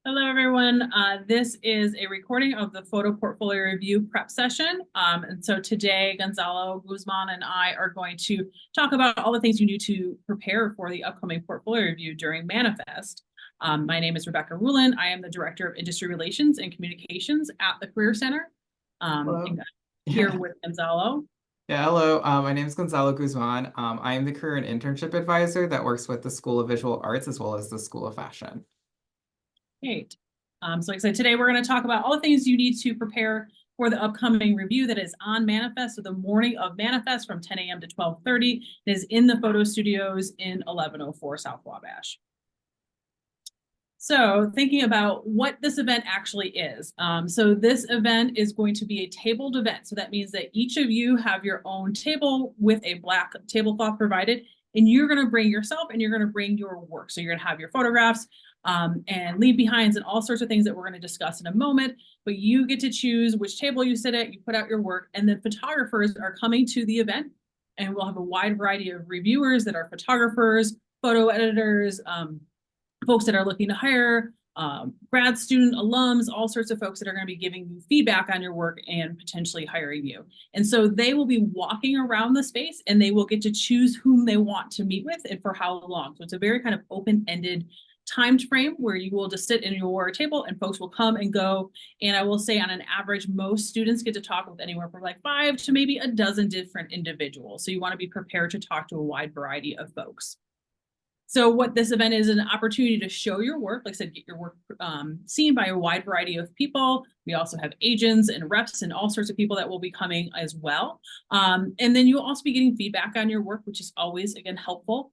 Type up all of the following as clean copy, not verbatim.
Hello, everyone. This is a recording of the photo portfolio review prep session. And so today, Gonzalo Guzman and I are going to talk about all the things you need to prepare for the upcoming portfolio review during Manifest. My name is Rebecca Rulin. I am the Director of Industry Relations and Communications at the Career Center. Hello. And here with Gonzalo. Yeah, hello. My name is Gonzalo Guzman. I am the career and internship advisor that works with the School of Visual Arts as well as the School of Fashion. Great. So like I said, today we're going to talk about all the things you need to prepare for the upcoming review that is on Manifest, so the morning of Manifest from 10 a.m. to 12:30. It is in the photo studios in 1104 South Wabash. So thinking about what this event actually is. So this event is going to be a tabled event. So that means that each of you have your own table with a black tablecloth provided, and you're going to bring yourself and you're going to bring your work. So you're going to have your photographs and leave behinds and all sorts of things that we're going to discuss in a moment. But you get to choose which table you sit at, you put out your work, and then photographers are coming to the event. And we'll have a wide variety of reviewers that are photographers, photo editors, folks that are looking to hire, grad student, alums, all sorts of folks that are going to be giving you feedback on your work and potentially hiring you. And so they will be walking around the space and they will get to choose whom they want to meet with and for how long. So it's a very kind of open-ended timed frame where you will just sit in your table and folks will come and go. And I will say on an average, most students get to talk with anywhere from like 5 to maybe a dozen different individuals. So you want to be prepared to talk to a wide variety of folks. So what this event is an opportunity to show your work, like I said, get your work seen by a wide variety of people. We also have agents and reps and all sorts of people that will be coming as well. And then you'll also be getting feedback on your work, which is always, again, helpful.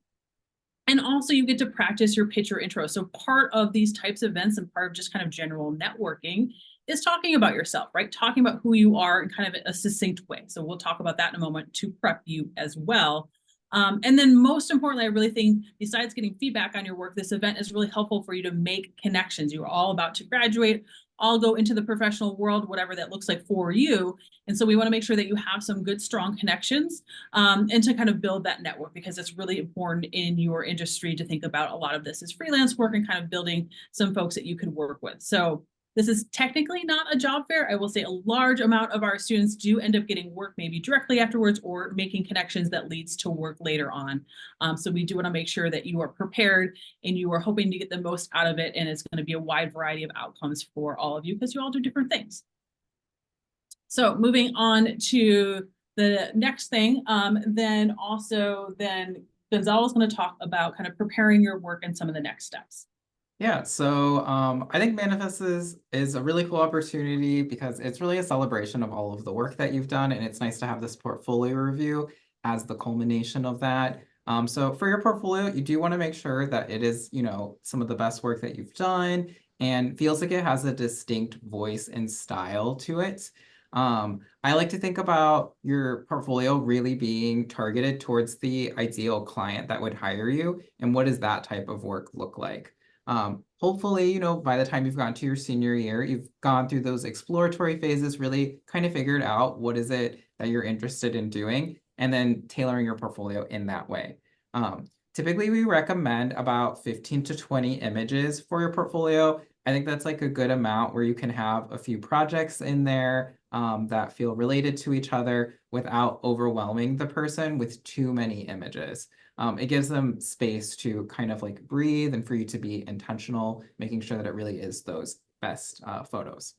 And also you get to practice your pitch or intro. So part of these types of events and part of just kind of general networking is talking about yourself, right? Talking about who you are in kind of a succinct way. So we'll talk about that in a moment to prep you as well. And then most importantly, I really think besides getting feedback on your work, this event is really helpful for you to make connections. You're all about to graduate, all go into the professional world, whatever that looks like for you. And so we want to make sure that you have some good, strong connections and to kind of build that network because it's really important in your industry to think about a lot of this as freelance work and kind of building some folks that you could work with. So this is technically not a job fair. I will say a large amount of our students do end up getting work maybe directly afterwards or making connections that leads to work later on. So we do want to make sure that you are prepared and you are hoping to get the most out of it. And it's going to be a wide variety of outcomes for all of you because you all do different things. So moving on to the next thing, then Gonzalo is going to talk about kind of preparing your work and some of the next steps. Yeah, so I think Manifest is a really cool opportunity because it's really a celebration of all of the work that you've done, and it's nice to have this portfolio review as the culmination of that. So for your portfolio, you do want to make sure that it is, some of the best work that you've done and feels like it has a distinct voice and style to it. I like to think about your portfolio really being targeted towards the ideal client that would hire you, and what does that type of work look like? Hopefully, by the time you've gotten to your senior year, you've gone through those exploratory phases, really kind of figured out what is it that you're interested in doing, and then tailoring your portfolio in that way. Typically, we recommend about 15 to 20 images for your portfolio. I think that's like a good amount where you can have a few projects in there that feel related to each other without overwhelming the person with too many images. It gives them space to kind of like breathe and for you to be intentional, making sure that it really is those best photos.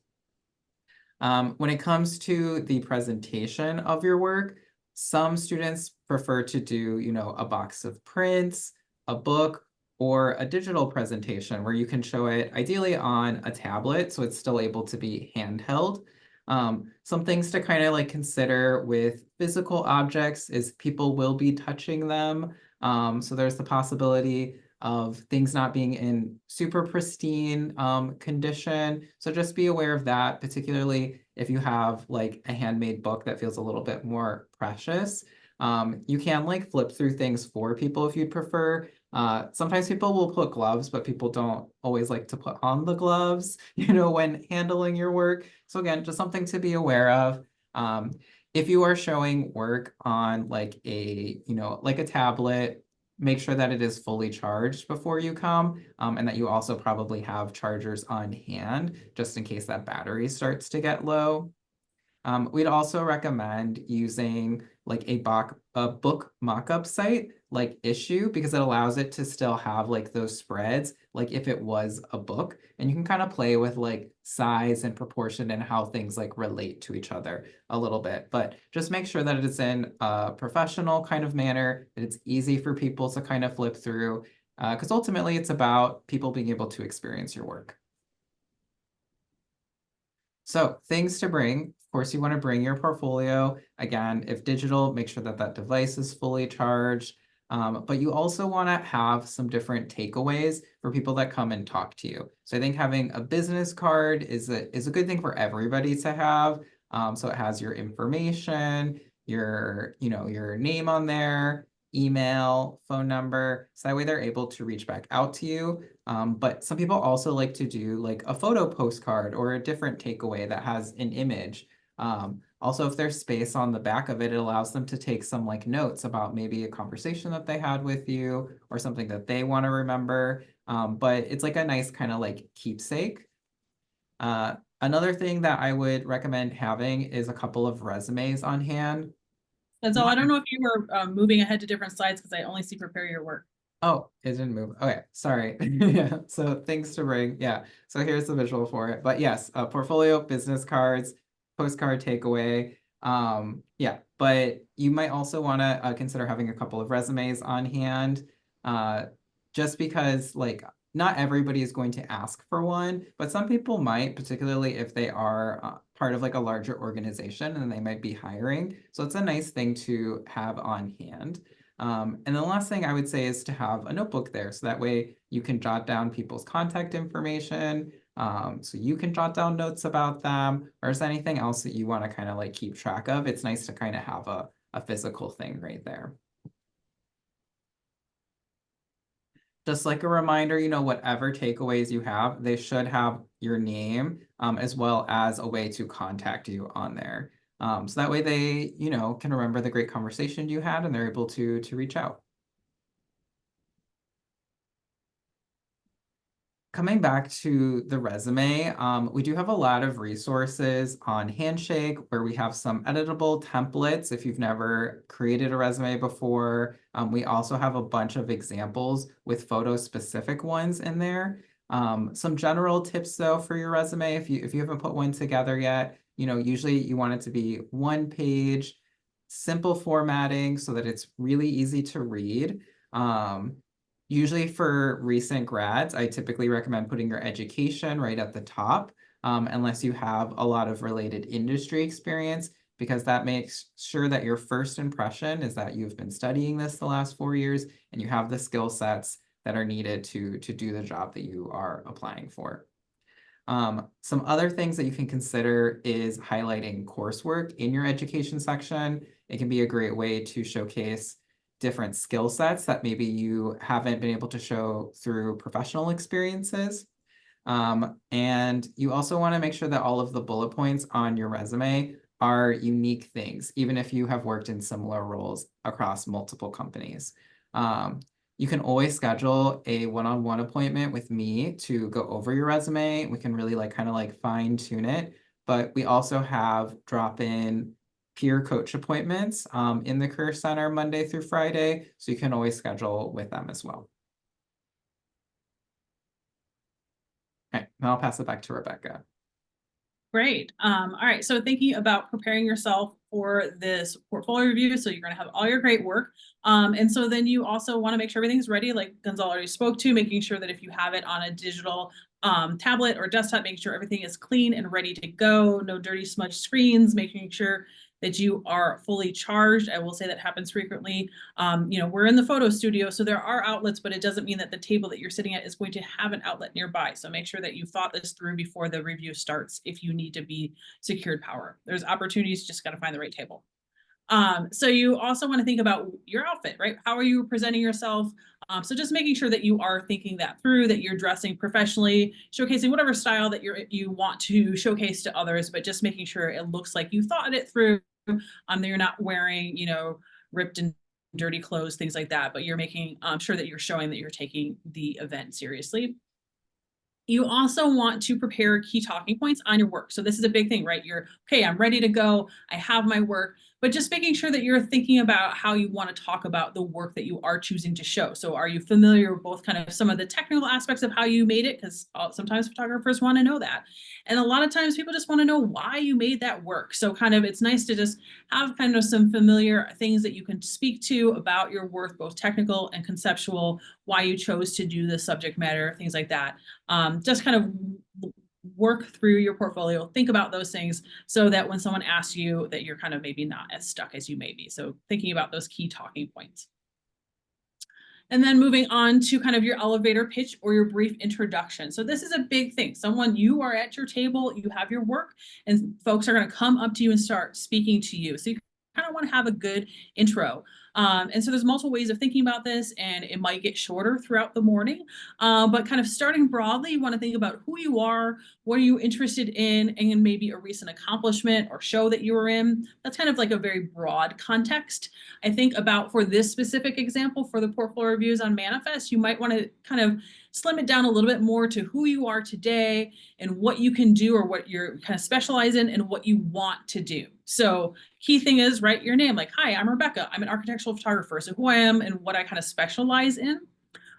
When it comes to the presentation of your work, some students prefer to do, a box of prints, a book, or a digital presentation where you can show it ideally on a tablet so it's still able to be handheld. Some things to kind of like consider with physical objects is people will be touching them. So there's the possibility of things not being in super pristine condition. So just be aware of that, particularly if you have like a handmade book that feels a little bit more precious. You can like flip through things for people if you'd prefer. Sometimes people will put gloves, but people don't always like to put on the gloves, when handling your work. So again, just something to be aware of. If you are showing work on like a tablet, make sure that it is fully charged before you come, and that you also probably have chargers on hand just in case that battery starts to get low. We'd also recommend using like a book mockup site like Issue because it allows it to still have like those spreads, like if it was a book, and you can kind of play with like size and proportion and how things like relate to each other a little bit. But just make sure that it's in a professional kind of manner, that it's easy for people to kind of flip through, because ultimately it's about people being able to experience your work. So things to bring, of course, you want to bring your portfolio. Again, if digital, make sure that that device is fully charged. But you also want to have some different takeaways for people that come and talk to you. So I think having a business card is a good thing for everybody to have. So it has your information, your name on there, email, phone number. So that way they're able to reach back out to you. But some people also like to do like a photo postcard or a different takeaway that has an image. Also, if there's space on the back of it, it allows them to take some like notes about maybe a conversation that they had with you or something that they want to remember. But it's like a nice kind of like keepsake. Another thing that I would recommend having is a couple of resumes on hand. That's all. I don't know if you were moving ahead to different slides because I only see prepare your work. Oh, it didn't move. Okay, sorry. Yeah, so things to bring. Yeah, so here's the visual for it. But yes, portfolio, business cards, postcard takeaway. Yeah, but you might also want to consider having a couple of resumes on hand, uh, just because like not everybody is going to ask for one, but some people might, particularly if they are part of like a larger organization and they might be hiring. So it's a nice thing to have on hand. And the last thing I would say is to have a notebook there. So that way you can jot down people's contact information. So you can jot down notes about them, or is there anything else that you want to kind of like keep track of? It's nice to kind of have a physical thing right there. Just like a reminder, whatever takeaways you have, they should have your name, as well as a way to contact you on there. So that way they, can remember the great conversation you had and they're able to reach out. Coming back to the resume, we do have a lot of resources on Handshake where we have some editable templates if you've never created a resume before. We also have a bunch of examples with photo-specific ones in there. Some general tips though for your resume, if you haven't put one together yet, usually you want it to be one page, simple formatting so that it's really easy to read. Usually for recent grads, I typically recommend putting your education right at the top, unless you have a lot of related industry experience, because that makes sure that your first impression is that you've been studying this the last 4 years and you have the skill sets that are needed to do the job that you are applying for. Some other things that you can consider is highlighting coursework in your education section. It can be a great way to showcase different skill sets that maybe you haven't been able to show through professional experiences. And you also want to make sure that all of the bullet points on your resume are unique things, even if you have worked in similar roles across multiple companies. You can always schedule a one-on-one appointment with me to go over your resume. We can really kind of fine tune it. But we also have drop-in peer coach appointments in the Career Center Monday through Friday. So you can always schedule with them as well. Okay, now I'll pass it back to Rebecca. Great. All right. So thinking about preparing yourself for this portfolio review. So you're going to have all your great work. And so then you also want to make sure everything's ready, like Gonzalo already spoke to, making sure that if you have it on a digital tablet or desktop, making sure everything is clean and ready to go, no dirty smudged screens, making sure that you are fully charged. I will say that happens frequently. We're in the photo studio, so there are outlets, but it doesn't mean that the table that you're sitting at is going to have an outlet nearby. So make sure that you thought this through before the review starts if you need to be secured power. There's opportunities, just got to find the right table. So you also want to think about your outfit, right? How are you presenting yourself? So just making sure that you are thinking that through, that you're dressing professionally, showcasing whatever style that you want to showcase to others, but just making sure it looks like you thought it through. That you're not wearing, ripped and dirty clothes, things like that, but you're making sure that you're showing that you're taking the event seriously. You also want to prepare key talking points on your work. So this is a big thing, right? You're, okay, I'm ready to go. I have my work, but just making sure that you're thinking about how you want to talk about the work that you are choosing to show. So are you familiar with both kind of some of the technical aspects of how you made it? Because sometimes photographers want to know that. And a lot of times people just want to know why you made that work. So kind of, it's nice to just have kind of some familiar things that you can speak to about your work, both technical and conceptual, why you chose to do the subject matter, things like that. Just kind of work through your portfolio, think about those things so that when someone asks you that you're kind of maybe not as stuck as you may be. So thinking about those key talking points. And then moving on to kind of your elevator pitch or your brief introduction. So this is a big thing. You are at your table, you have your work, and folks are going to come up to you and start speaking to you. So you kind of want to have a good intro. And so there's multiple ways of thinking about this, and it might get shorter throughout the morning. But kind of starting broadly, you want to think about who you are, what are you interested in, and maybe a recent accomplishment or show that you were in. That's kind of like a very broad context. I think about for this specific example, for the portfolio reviews on Manifest, you might want to kind of slim it down a little bit more to who you are today and what you can do or what you're kind of specialize in and what you want to do. So key thing is write your name, like, hi, I'm Rebecca. I'm an architectural photographer. So who I am and what I kind of specialize in.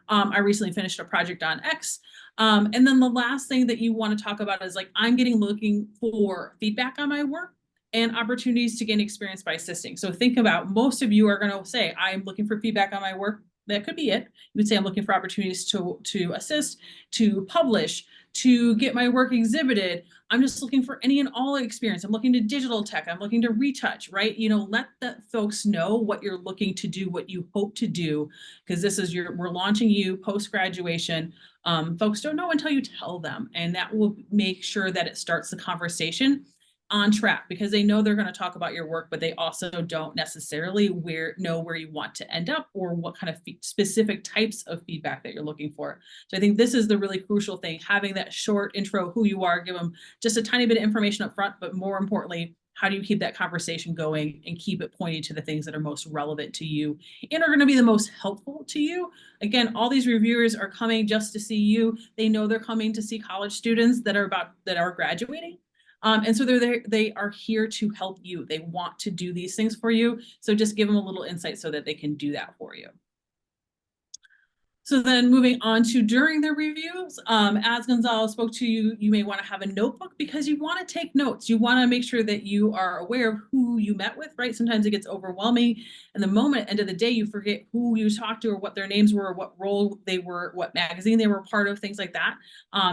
I recently finished a project on X. And then the last thing that you want to talk about is like, I'm looking for feedback on my work and opportunities to gain experience by assisting. So think about, most of you are going to say, I'm looking for feedback on my work. That could be it. You would say, I'm looking for opportunities to assist, to publish, to get my work exhibited. I'm just looking for any and all experience. I'm looking to digital tech. I'm looking to retouch, right? Let the folks know what you're looking to do, what you hope to do, because this is we're launching you post-graduation. Folks don't know until you tell them, and that will make sure that it starts the conversation on track, because they know they're going to talk about your work, but they also don't necessarily know where you want to end up or what kind of specific types of feedback that you're looking for. So I think this is the really crucial thing, having that short intro, who you are, give them just a tiny bit of information up front, but more importantly, how do you keep that conversation going and keep it pointing to the things that are most relevant to you and are going to be the most helpful to you? Again, all these reviewers are coming just to see you. They know they're coming to see college students that are graduating. And so they are here to help you. They want to do these things for you. So just give them a little insight so that they can do that for you. So then moving on to during the reviews, as Gonzalo spoke to you, you may want to have a notebook because you want to take notes. You want to make sure that you are aware of who you met with, right? Sometimes it gets overwhelming. And the moment, end of the day, you forget who you talked to or what their names were, or what role they were, what magazine they were part of, things like that.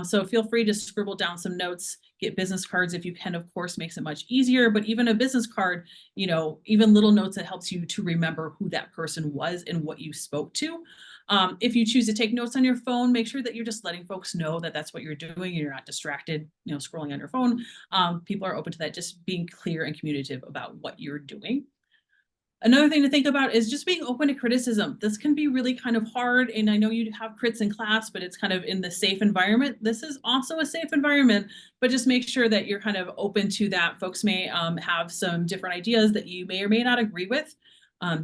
So feel free to scribble down some notes, get business cards if you can, of course, makes it much easier. But even a business card, even little notes that helps you to remember who that person was and what you spoke to. If you choose to take notes on your phone, make sure that you're just letting folks know that that's what you're doing. You're not distracted, scrolling on your phone. People are open to that, just being clear and communicative about what you're doing. Another thing to think about is just being open to criticism. This can be really kind of hard. And I know you have crits in class, but it's kind of in the safe environment. This is also a safe environment, but just make sure that you're kind of open to that. Folks may have some different ideas that you may or may not agree with.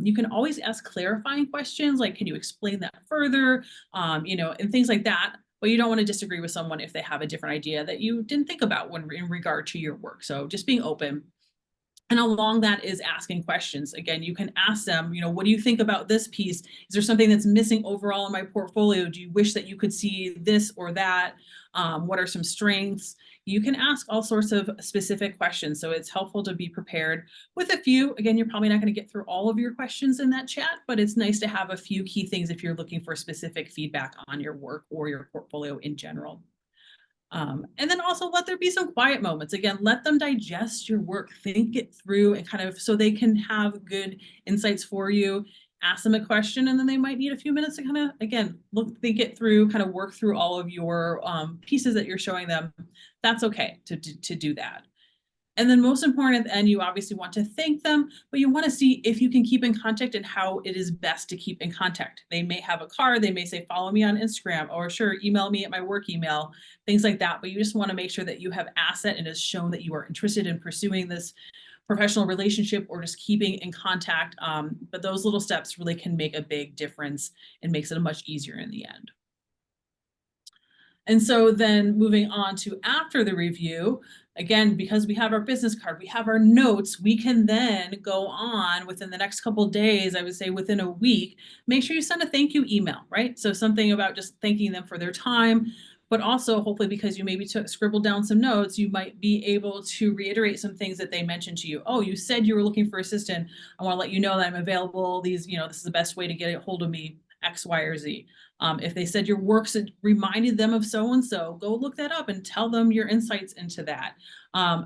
You can always ask clarifying questions, like, can you explain that further? And things like that. But you don't want to disagree with someone if they have a different idea that you didn't think about when in regard to your work. So just being open. And along that is asking questions. Again, you can ask them, what do you think about this piece? Is there something that's missing overall in my portfolio? Do you wish that you could see this or that? What are some strengths? You can ask all sorts of specific questions. So it's helpful to be prepared with a few. Again, you're probably not going to get through all of your questions in that chat, but it's nice to have a few key things if you're looking for specific feedback on your work or your portfolio in general. And then also let there be some quiet moments. Again, let them digest your work, think it through, and kind of so they can have good insights for you. Ask them a question, and then they might need a few minutes to kind of, again, think it through, kind of work through all of your pieces that you're showing them. That's okay to do that. And then most important, at the end, you obviously want to thank them, but you want to see if you can keep in contact and how it is best to keep in contact. They may have a card, they may say, follow me on Instagram, or sure, email me at my work email, things like that. But you just want to make sure that you have asset and has shown that you are interested in pursuing this professional relationship or just keeping in contact. But those little steps really can make a big difference and makes it much easier in the end. And so then moving on to after the review, again, because we have our business card, we have our notes, we can then go on within the next couple of days, I would say within a week, make sure you send a thank you email, right? So something about just thanking them for their time, but also hopefully because you maybe scribbled down some notes, you might be able to reiterate some things that they mentioned to you. Oh, you said you were looking for assistant. I want to let you know that I'm available. These, this is the best way to get a hold of me, X, Y, or Z. If they said your works reminded them of so-and-so, go look that up and tell them your insights into that.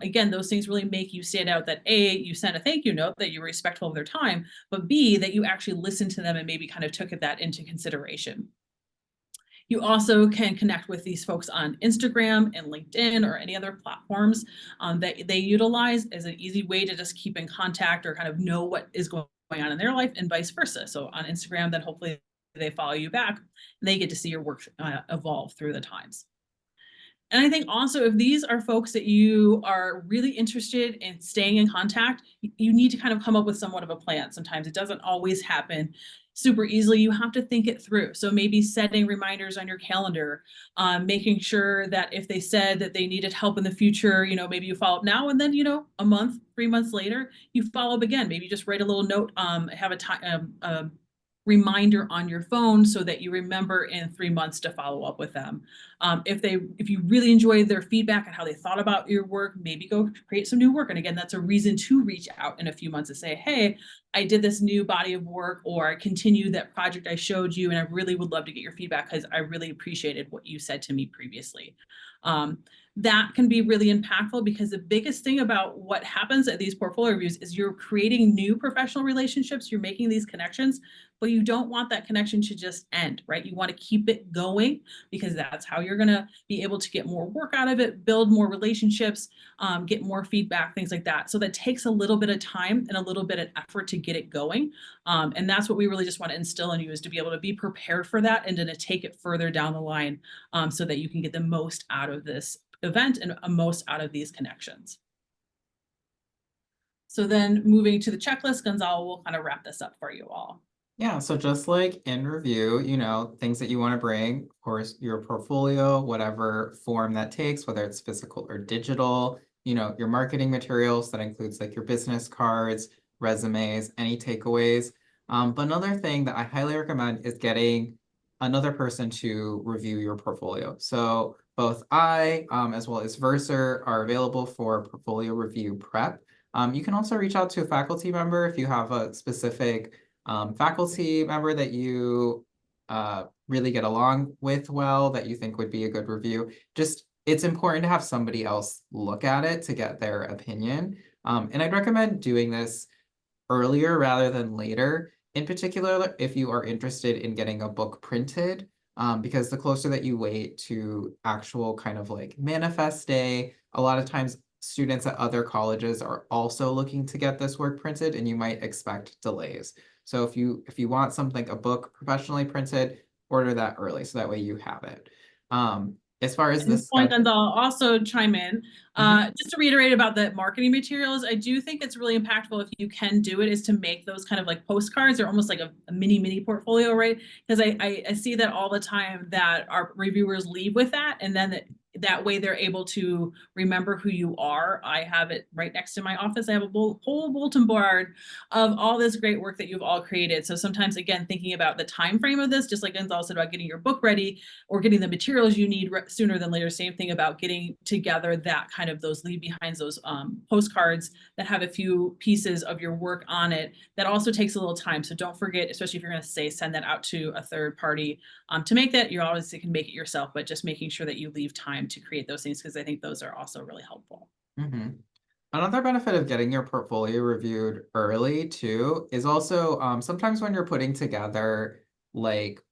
Again, those things really make you stand out that A, you sent a thank you note, that you were respectful of their time, but B, that you actually listened to them and maybe kind of took that into consideration. You also can connect with these folks on Instagram and LinkedIn or any other platforms that they utilize as an easy way to just keep in contact or kind of know what is going on in their life and vice versa. So on Instagram, then hopefully they follow you back and they get to see your work evolve through the times. And I think also if these are folks that you are really interested in staying in contact, you need to kind of come up with somewhat of a plan. Sometimes it doesn't always happen super easily. You have to think it through. So maybe setting reminders on your calendar, making sure that if they said that they needed help in the future, maybe you follow up now and then, a month, 3 months later, you follow up again. Maybe just write a little note, have a time, reminder on your phone so that you remember in 3 months to follow up with them. If you really enjoyed their feedback and how they thought about your work, maybe go create some new work. And again, that's a reason to reach out in a few months to say, hey, I did this new body of work, or I continued that project I showed you, and I really would love to get your feedback because I really appreciated what you said to me previously. That can be really impactful because the biggest thing about what happens at these portfolio reviews is you're creating new professional relationships, you're making these connections, but you don't want that connection to just end, right? You want to keep it going because that's how you're going to be able to get more work out of it, build more relationships, get more feedback, things like that. So that takes a little bit of time and a little bit of effort to get it going. And that's what we really just want to instill in you, is to be able to be prepared for that and to take it further down the line so that you can get the most out of this event and most out of these connections. So then moving to the checklist, Gonzalo will kind of wrap this up for you all. Yeah, so just like in review, things that you want to bring, of course, your portfolio, whatever form that takes, whether it's physical or digital, your marketing materials, that includes like your business cards, resumes, any takeaways. But another thing that I highly recommend is getting another person to review your portfolio. So both I, as well as Verser, are available for portfolio review prep. You can also reach out to a faculty member if you have a specific faculty member that you really get along with well, that you think would be a good review. Just, it's important to have somebody else look at it to get their opinion. And I'd recommend doing this earlier rather than later, in particular if you are interested in getting a book printed, because the closer that you wait to actual kind of like manifest day, a lot of times students at other colleges are also looking to get this work printed, and you might expect delays. So if you want something, a book professionally printed, order that early so that way you have it. As far as this point, and I'll also chime in. Just to reiterate about the marketing materials, I do think it's really impactful if you can do it, is to make those kind of like postcards or almost like a mini portfolio, right? Because I see that all the time, that our reviewers leave with that, and then that way they're able to remember who you are. I have it right next to my office. I have a whole bulletin board of all this great work that you've all created. So sometimes, again, thinking about the time frame of this, just like Gonzalo said about getting your book ready or getting the materials you need sooner than later, same thing about getting together that kind of those leave behinds, those postcards that have a few pieces of your work on it. That also takes a little time. So don't forget, especially if you're going to send that out to a third party to make that, you obviously can make it yourself, but just making sure that you leave time to create those things, because I think those are also really helpful. Another benefit of getting your portfolio reviewed early too is also sometimes when you're putting together like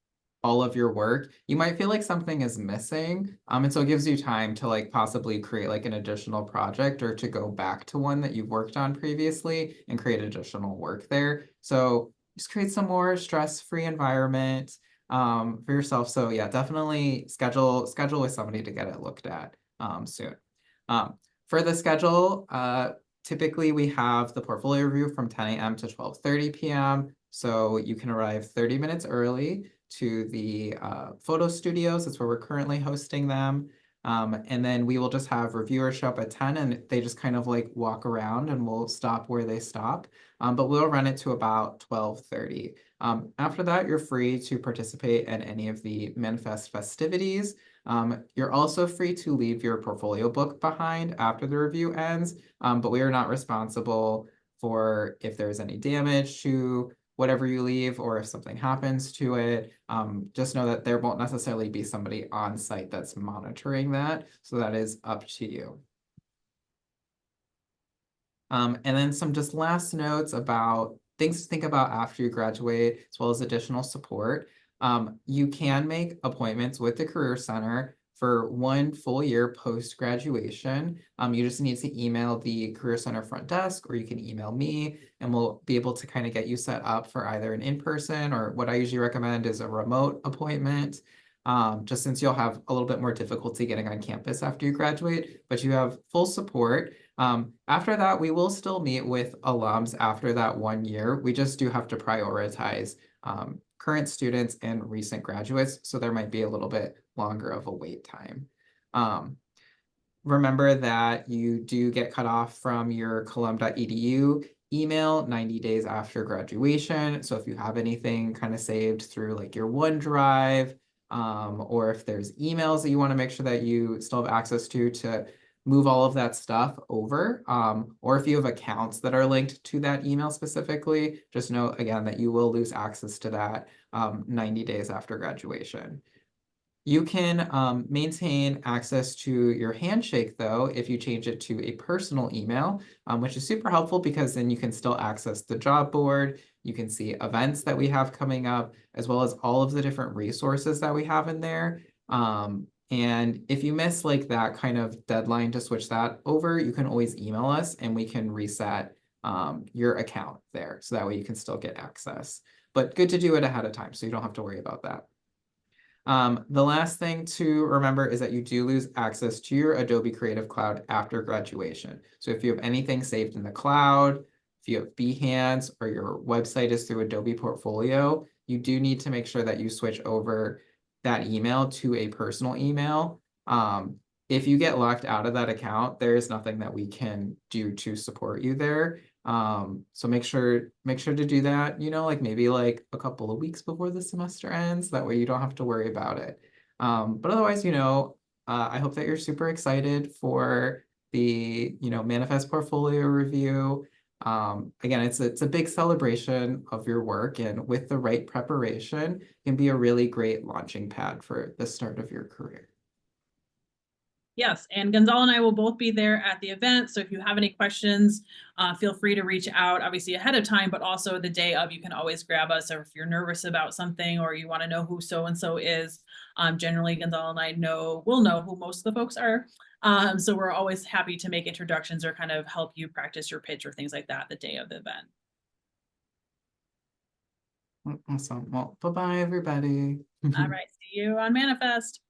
all of your work, you might feel like something is missing. And so it gives you time to like possibly create like an additional project, or to go back to one that you've worked on previously and create additional work there. So just create some more stress-free environment for yourself. So yeah, definitely schedule with somebody to get it looked at soon. For the schedule, typically we have the portfolio review from 10 a.m. to 12:30 p.m. So you can arrive 30 minutes early to the photo studios. That's where we're currently hosting them. And then we will just have reviewers show up at 10 and they just kind of like walk around and we'll stop where they stop. But we'll run it to about 12:30. After that, you're free to participate in any of the Manifest festivities. You're also free to leave your portfolio book behind after the review ends, but we are not responsible for if there's any damage to whatever you leave or if something happens to it. Just know that there won't necessarily be somebody on site that's monitoring that, so that is up to you. And then some just last notes about things to think about after you graduate, as well as additional support. You can make appointments with the Career Center for 1 full year post-graduation. You just need to email the Career Center front desk, or you can email me, and we'll be able to kind of get you set up for either an in-person, or what I usually recommend is a remote appointment. Just since you'll have a little bit more difficulty getting on campus after you graduate, but you have full support. After that, we will still meet with alums after that 1 year. We just do have to prioritize current students and recent graduates, so there might be a little bit longer of a wait time. Remember that you do get cut off from your colum.edu email 90 days after graduation. So if you have anything kind of saved through like your OneDrive, or if there's emails that you want to make sure that you still have access to move all of that stuff over, or if you have accounts that are linked to that email specifically, just know again that you will lose access to that 90 days after graduation. You can maintain access to your Handshake though if you change it to a personal email, which is super helpful because then you can still access the job board. You can see events that we have coming up, as well as all of the different resources that we have in there. And if you miss like that kind of deadline to switch that over, you can always email us and we can reset your account there. So that way you can still get access. But good to do it ahead of time so you don't have to worry about that. The last thing to remember is that you do lose access to your Adobe Creative Cloud after graduation. So if you have anything saved in the cloud, if you have Behance or your website is through Adobe Portfolio, you do need to make sure that you switch over that email to a personal email. If you get locked out of that account, there is nothing that we can do to support you there. So make sure to do that, like maybe like a couple of weeks before the semester ends. That way you don't have to worry about it. But otherwise, I hope that you're super excited for the, Manifest portfolio review. Again, it's a big celebration of your work, and with the right preparation, can be a really great launching pad for the start of your career. Yes, and Gonzalo and I will both be there at the event. So if you have any questions, feel free to reach out, obviously ahead of time, but also the day of, you can always grab us. Or if you're nervous about something or you want to know who so-and-so is, generally Gonzalo and I will know who most of the folks are. So we're always happy to make introductions or kind of help you practice your pitch or things like that the day of the event. Awesome. Well, bye-bye, everybody. All right, see you on Manifest.